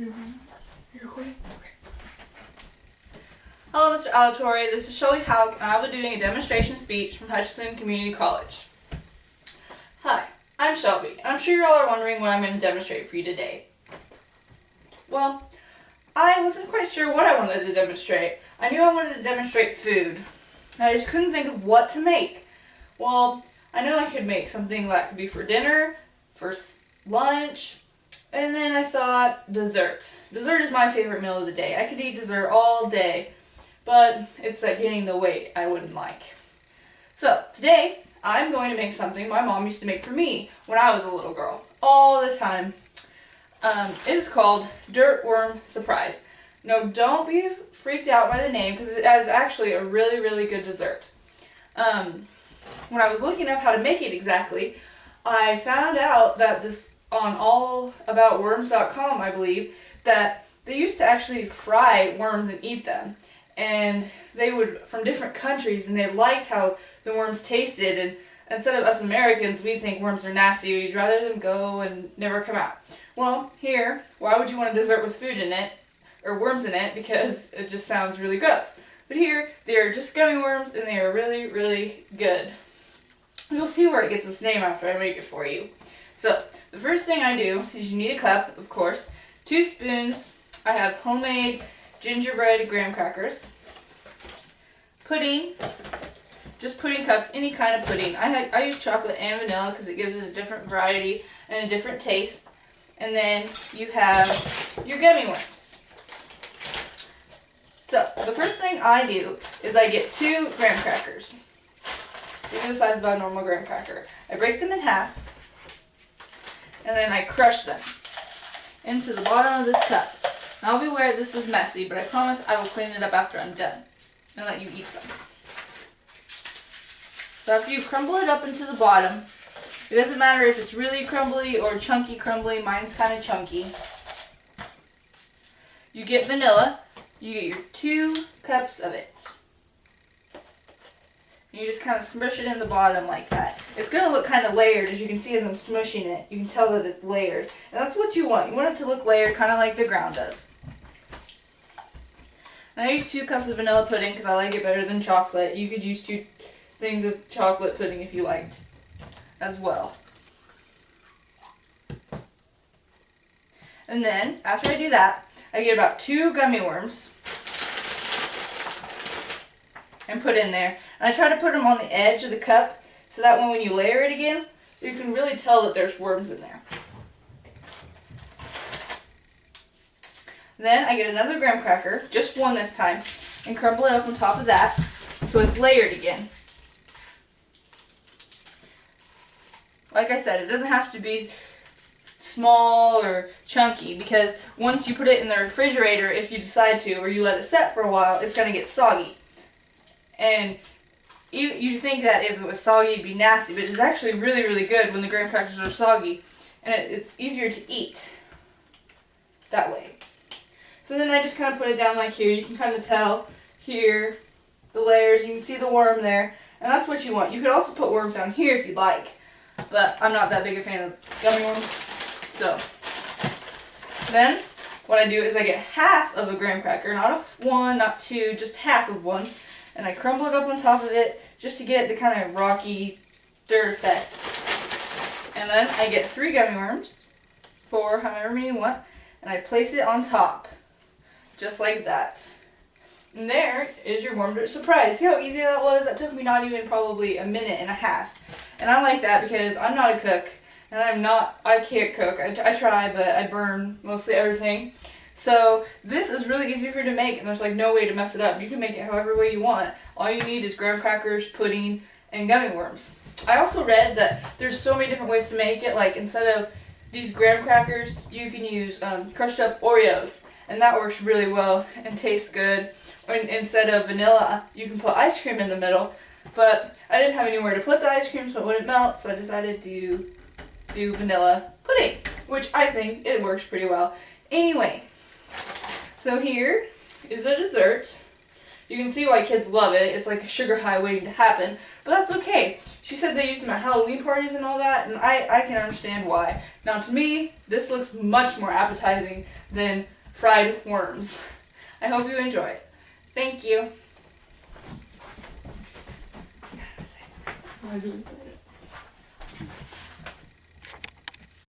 You're recording? Okay. Hello, Mr. Alatorre. This is Shelby Hauk, and I'll be doing a demonstration speech from Hutchinson Community College. Hi, I'm Shelby, and I'm sure you all are wondering what I'm going to demonstrate for you today. Well, I wasn't quite sure what I wanted to demonstrate. I knew I wanted to demonstrate food, and I just couldn't think of what to make. Well, I know I could make something that could be for dinner, for lunch, and then I thought dessert. Dessert is my favorite meal of the day. I could eat dessert all day, but it's like gaining the weight I wouldn't like. So today I'm going to make something my mom used to make for me when I was a little girl, all the time. It is called Dirt Worm Surprise. No, don't be freaked out by the name because it is actually a really, really good dessert. When I was looking up how to make it exactly, I found out that this on allaboutworms.com, I believe, that they used to actually fry worms and eat them. And they would, from different countries, and they liked how the worms tasted. And instead of us Americans, we think worms are nasty. We'd rather them go and never come out. Well, here, why would you want a dessert with food in it, or worms in it? Because it just sounds really gross. But here, they're just gummy worms, and they are really, really good. You'll see where it gets its name after I make it for you. So, the first thing I do is you need a cup, of course, 2 spoons. I have homemade gingerbread graham crackers, pudding, just pudding cups, any kind of pudding. I use chocolate and vanilla because it gives it a different variety and a different taste. And then you have your gummy worms. So, the first thing I do is I get 2 graham crackers. These are the size of a normal graham cracker. I break them in half, and then I crush them into the bottom of this cup. Now, I'll be aware this is messy, but I promise I will clean it up after I'm done and let you eat some. So after you crumble it up into the bottom, it doesn't matter if it's really crumbly or chunky crumbly. Mine's kind of chunky. You get vanilla. You get your 2 cups of it. You just kind of smush it in the bottom like that. It's going to look kind of layered, as you can see as I'm smushing it. You can tell that it's layered. And that's what you want. You want it to look layered, kind of like the ground does. And I use 2 cups of vanilla pudding because I like it better than chocolate. You could use 2 things of chocolate pudding if you liked as well. And then, after I do that, I get about 2 gummy worms and put in there. And I try to put them on the edge of the cup so that when you layer it again, you can really tell that there's worms in there. Then I get another graham cracker, just 1 this time, and crumble it up on top of that so it's layered again. Like I said, it doesn't have to be small or chunky because once you put it in the refrigerator, if you decide to, or you let it set for a while, it's going to get soggy. And you think that if it was soggy, it'd be nasty, but it's actually really, really good when the graham crackers are soggy. And it's easier to eat that way. So then I just kind of put it down like here. You can kind of tell here the layers. You can see the worm there. And that's what you want. You could also put worms down here if you'd like. But I'm not that big a fan of gummy worms. So then what I do is I get half of a graham cracker. Not 1, not 2, just half of one. And I crumble it up on top of it just to get the kind of rocky dirt effect. And then I get 3 gummy worms, 4, however many you want, and I place it on top, just like that. And there is your warm dirt surprise. See how easy that was? That took me not even probably a minute and a half. And I like that because I'm not a cook, and I can't cook. I try, but I burn mostly everything. So this is really easy for you to make, and there's like no way to mess it up. You can make it however way you want. All you need is graham crackers, pudding, and gummy worms. I also read that there's so many different ways to make it. Like instead of these graham crackers, you can use crushed up Oreos, and that works really well and tastes good. Or instead of vanilla, you can put ice cream in the middle. But I didn't have anywhere to put the ice cream so it wouldn't melt, so I decided to do vanilla pudding, which I think it works pretty well. Anyway. So here is the dessert. You can see why kids love it. It's like a sugar high waiting to happen. But that's okay. She said they use them at Halloween parties and all that, and I can understand why. Now to me, this looks much more appetizing than fried worms. I hope you enjoy it. Thank you.